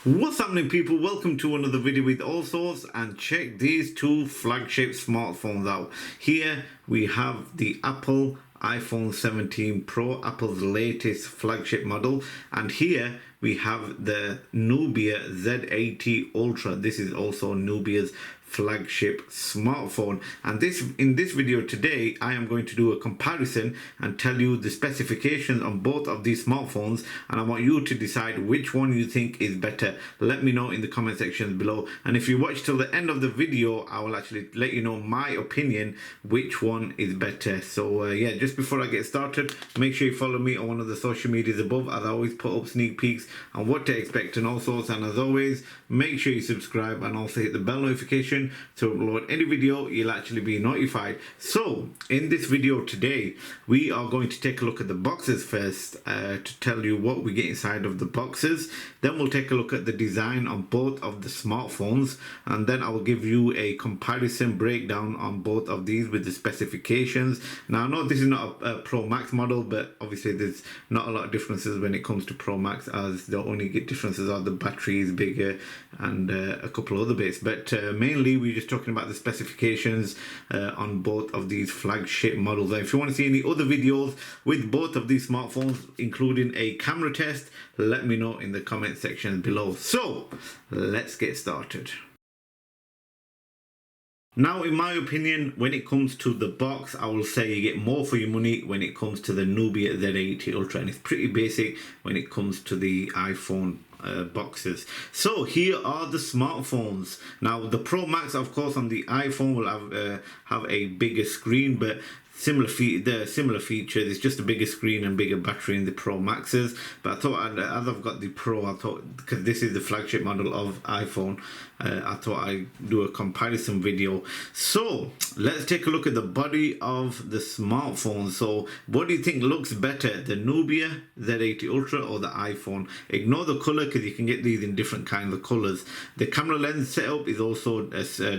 What's happening, people? Welcome to another video with Allsortzz, and check these two flagship smartphones out. Here we have the Apple iPhone 17 Pro, Apple's latest flagship model, and here we have the Nubia Z80 Ultra. This is also Nubia's flagship smartphone, and in this video today I am going to do a comparison and tell you the specifications on both of these smartphones, and I want you to decide which one you think is better. Let me know in the comment section below, and if you watch till the end of the video I will actually let you know my opinion which one is better. So yeah, just before I get started, make sure you follow me on one of the social medias above, as I always put up sneak peeks on what to expect and all sorts. And as always, make sure you subscribe and also hit the bell notification to upload any video, you'll actually be notified. So in this video today we are going to take a look at the boxes first, to tell you what we get inside of the boxes. Then we'll take a look at the design on both of the smartphones, and then I will give you a comparison breakdown on both of these with the specifications. Now I know this is not a Pro Max model, but obviously there's not a lot of differences when it comes to Pro Max, as the only differences are the battery is bigger and a couple of other bits, but mainly we're just talking about the specifications on both of these flagship models. And if you want to see any other videos with both of these smartphones, including a camera test, let me know in the comment section below. So let's get started. Now, in my opinion, when it comes to the box, I will say you get more for your money when it comes to the Nubia Z80 Ultra, and it's pretty basic when it comes to the iPhone boxes. So here are the smartphones. Now the Pro Max, of course, on the iPhone will have a bigger screen, but similar features. It's just a bigger screen and bigger battery in the Pro Maxes. But I thought, as I've got the Pro, I thought, because this is the flagship model of iPhone, I thought I'd do a comparison video. So let's take a look at the body of the smartphone. So what do you think looks better, the Nubia Z80 Ultra or the iPhone? Ignore the color, because you can get these in different kinds of colors. The camera lens setup is also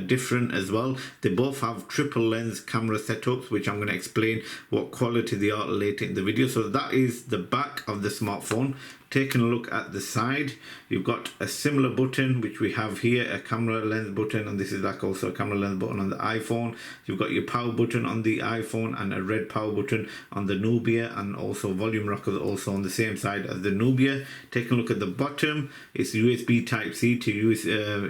different as well. They both have triple lens camera setups, which I'm going to explain what quality they are later in the video. So that is the back of the smartphone. Taking a look at the side, you've got a similar button which we have here, a camera lens button, and this is like also a camera lens button on the iPhone. You've got your power button on the iPhone and a red power button on the Nubia, and also volume rockers also on the same side as the Nubia. Taking a look at the bottom, it's USB Type-C to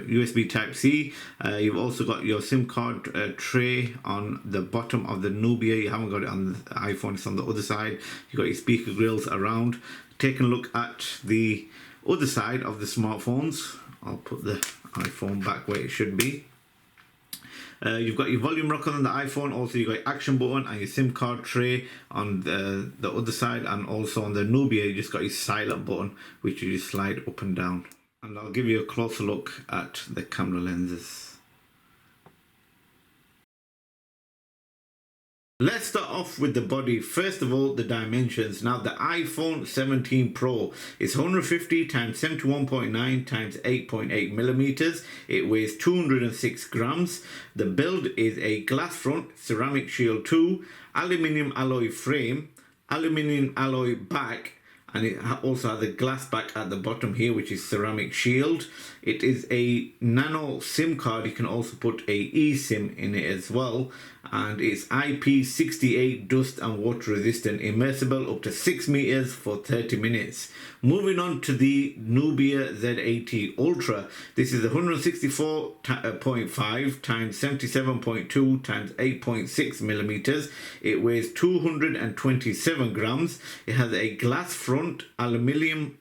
USB Type-C. You've also got your SIM card tray on the bottom of the Nubia. You haven't got it on the iPhone, it's on the other side. You've got your speaker grills around. Taking a look at the other side of the smartphones, I'll put the iPhone back where it should be. You've got your volume rocker on the iPhone, also you've got your action button and your SIM card tray on the other side, and also on the Nubia you just got your silent button which you just slide up and down. And I'll give you a closer look at the camera lenses. Let's start off with the body. First of all, the dimensions. Now the iPhone 17 Pro is 150 times 71.9 times 8.8 millimeters. It weighs 206 grams. The build is a glass front, ceramic shield 2, aluminium alloy frame, aluminium alloy back, and it also has a glass back at the bottom here, which is ceramic shield. It is a nano SIM card. You can also put a eSIM in it as well. And it's IP68 dust and water resistant, immersible up to 6 meters for 30 minutes. Moving on to the Nubia Z80 Ultra. This is 164.5 times 77.2 times 8.6 millimeters. It weighs 227 grams. It has a glass front, aluminium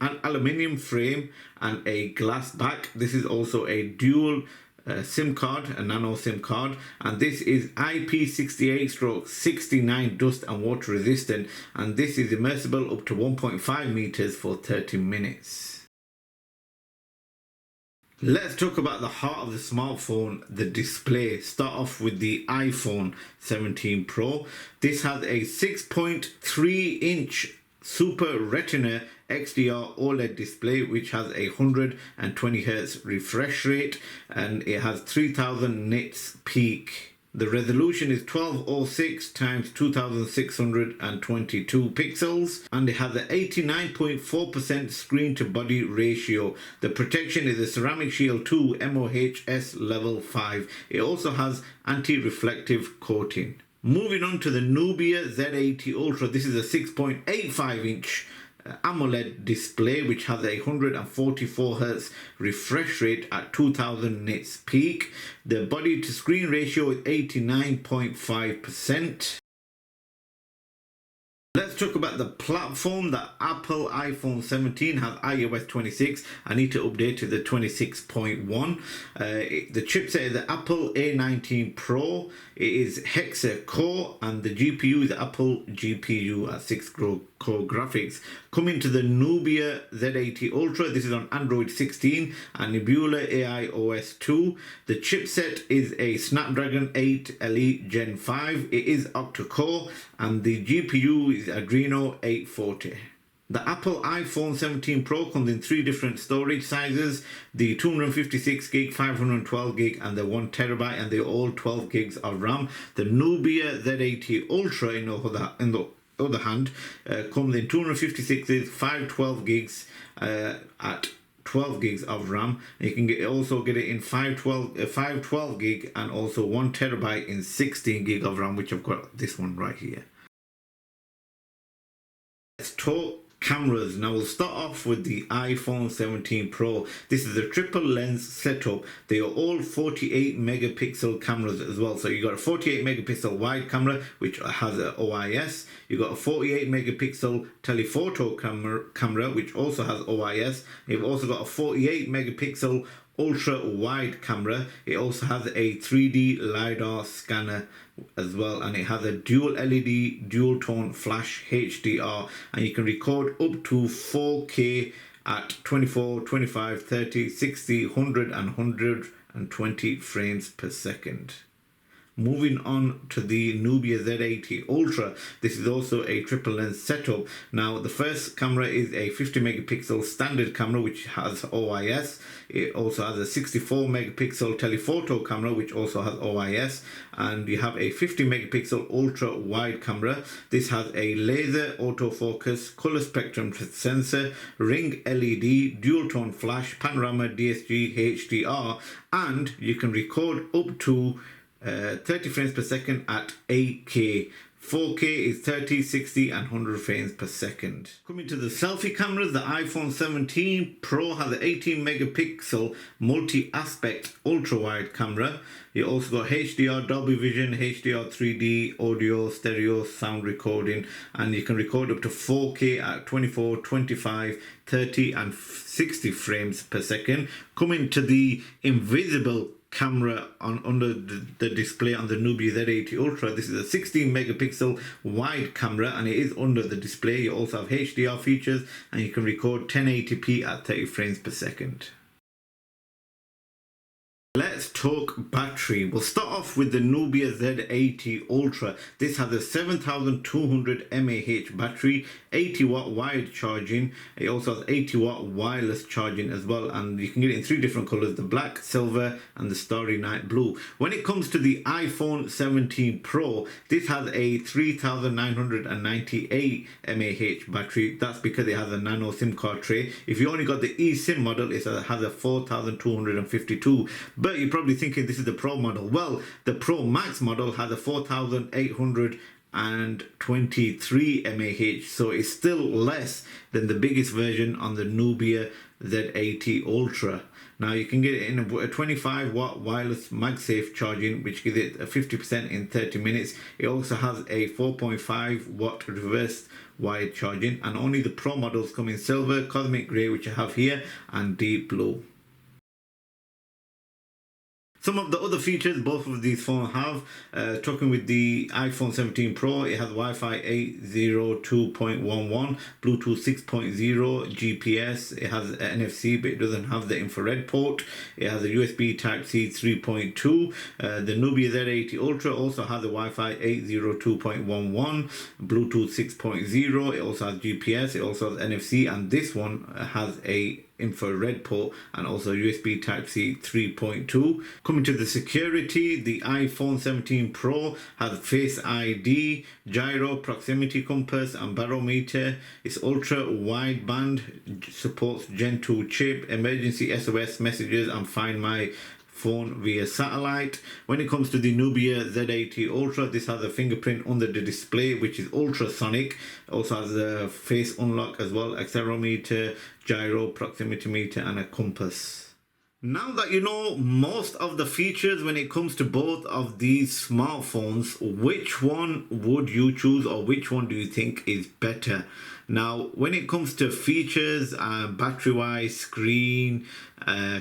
frame, and a glass back. This is also a dual SIM card, a nano SIM card, and this is IP68/69 dust and water resistant, and this is immersible up to 1.5 meters for 30 minutes. Let's talk about the heart of the smartphone, the display. Start off with the iPhone 17 Pro. This has a 6.3-inch Super Retina XDR OLED display, which has a 120 Hz refresh rate, and it has 3000 nits peak The resolution is 1206 times 2622 pixels, and it has an 89.4% screen to body ratio. The protection is a Ceramic Shield 2 MOHS level 5. It also has anti-reflective coating. Moving on to the Nubia Z80 Ultra. This is a 6.85 inch AMOLED display which has a 144 Hz refresh rate at 2000 nits peak. The body to screen ratio is 89.5%. Let's talk about the platform. The Apple iPhone 17 has iOS 26. I need to update to the 26.1. The chipset is the Apple A19 Pro. It is Hexa core, and the GPU is the Apple GPU at 6-core graphics. Coming to the Nubia Z80 Ultra. This is on Android 16 and Nebula AI OS 2. The chipset is a Snapdragon 8 Elite Gen 5. It is octa-core, and the GPU is Adreno 840. The Apple iPhone 17 Pro comes in 3 different storage sizes: the 256 gig, 512 gig, and the 1TB, and they're all 12 gigs of RAM. The Nubia Z80 Ultra, in the other hand, comes in 256 gigs, 512 gigs at 12 gigs of RAM. You can also get it in 512 gig and also 1TB in 16 gig of RAM, which I've got this one right here. Let's talk cameras. Now we'll start off with the iPhone 17 Pro. This is a triple lens setup. They are all 48 megapixel cameras as well. So you got a 48 megapixel wide camera which has an OIS. You got a 48 megapixel telephoto camera which also has OIS. You've also got a 48 megapixel ultra wide camera. It also has a 3D LiDAR scanner as well, and it has a dual LED dual tone flash HDR, and you can record up to 4K at 24, 25, 30, 60, 100 and 120 frames per second. Moving on to the Nubia Z80 Ultra. This is also a triple lens setup. Now the first camera is a 50 megapixel standard camera which has OIS. It also has a 64 megapixel telephoto camera which also has OIS, and you have a 50 megapixel ultra wide camera. This has a laser autofocus, color spectrum sensor, ring LED, dual tone flash, panorama DSG HDR, and you can record up to 30 frames per second at 8K. 4K is 30, 60 and 100 frames per second. Coming to the selfie cameras, the iPhone 17 Pro has an 18 megapixel multi-aspect ultra-wide camera. You also got HDR, Dolby Vision, HDR 3D, audio, stereo, sound recording, and you can record up to 4K at 24, 25, 30 and 60 frames per second. Coming to the invisible camera under the display on the Nubia Z80 Ultra. This is a 16 megapixel wide camera and it is under the display. You also have HDR features and you can record 1080p at 30 frames per second. Let's talk battery. We'll start off with the Nubia Z80 Ultra. This has a 7200 mAh battery, 80 watt wired charging. It also has 80 watt wireless charging as well, and you can get it in 3 different colors: the black, silver and the starry night blue. When it comes to the iPhone 17 Pro, this has a 3998 mAh battery. That's because it has a nano SIM card tray. If you only got the eSIM model, it has a 4252. But you're probably thinking this is the Pro model. Well, the Pro Max model has a 4823 mAh, so it's still less than the biggest version on the Nubia Z80 Ultra. Now you can get it in a 25 watt wireless MagSafe charging, which gives it a 50% in 30 minutes. It also has a 4.5 watt reverse wired charging, and only the Pro models come in silver, cosmic grey, which I have here, and deep blue. Some of the other features both of these phones have, talking with the iPhone 17 Pro, it has Wi-Fi 802.11, Bluetooth 6.0, GPS, it has NFC but it doesn't have the infrared port, it has a USB Type-C 3.2, the Nubia Z80 Ultra also has a Wi-Fi 802.11, Bluetooth 6.0, it also has GPS, it also has NFC, and this one has a infrared port, and also USB Type-C 3.2. Coming to the security, the iPhone 17 Pro has Face ID, gyro, proximity compass and barometer. It's ultra wideband, supports Gen 2 chip, emergency SOS messages and Find My phone via satellite. When it comes to the Nubia Z80 Ultra, this has a fingerprint under the display which is ultrasonic. Also has a face unlock as well, accelerometer, gyro, proximity meter and a compass. Now that you know most of the features when it comes to both of these smartphones, which one would you choose, or which one do you think is better? Now, when it comes to features, battery wise, screen,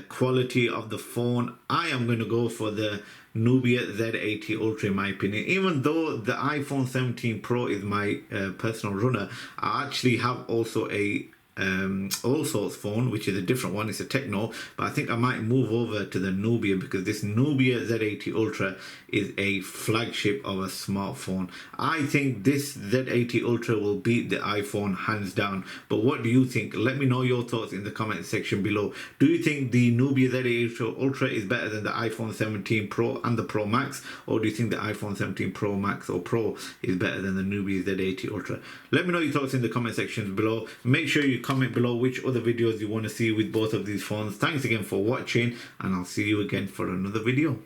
quality of the phone, I am going to go for the Nubia Z80 Ultra in my opinion. Even though the iPhone 17 Pro is my personal runner, I actually have also a Allsortzz phone, which is a different one. It's a Techno, but I think I might move over to the Nubia because this Nubia Z80 Ultra is a flagship of a smartphone. I think this Z80 Ultra will beat the iPhone hands down. But what do you think? Let me know your thoughts in the comment section below. Do you think the Nubia Z80 Ultra is better than the iPhone 17 Pro and the Pro Max, or do you think the iPhone 17 Pro Max or Pro is better than the Nubia Z80 Ultra? Let me know your thoughts in the comment sections below. Make sure you comment below which other videos you want to see with both of these phones. Thanks again for watching, and I'll see you again for another video.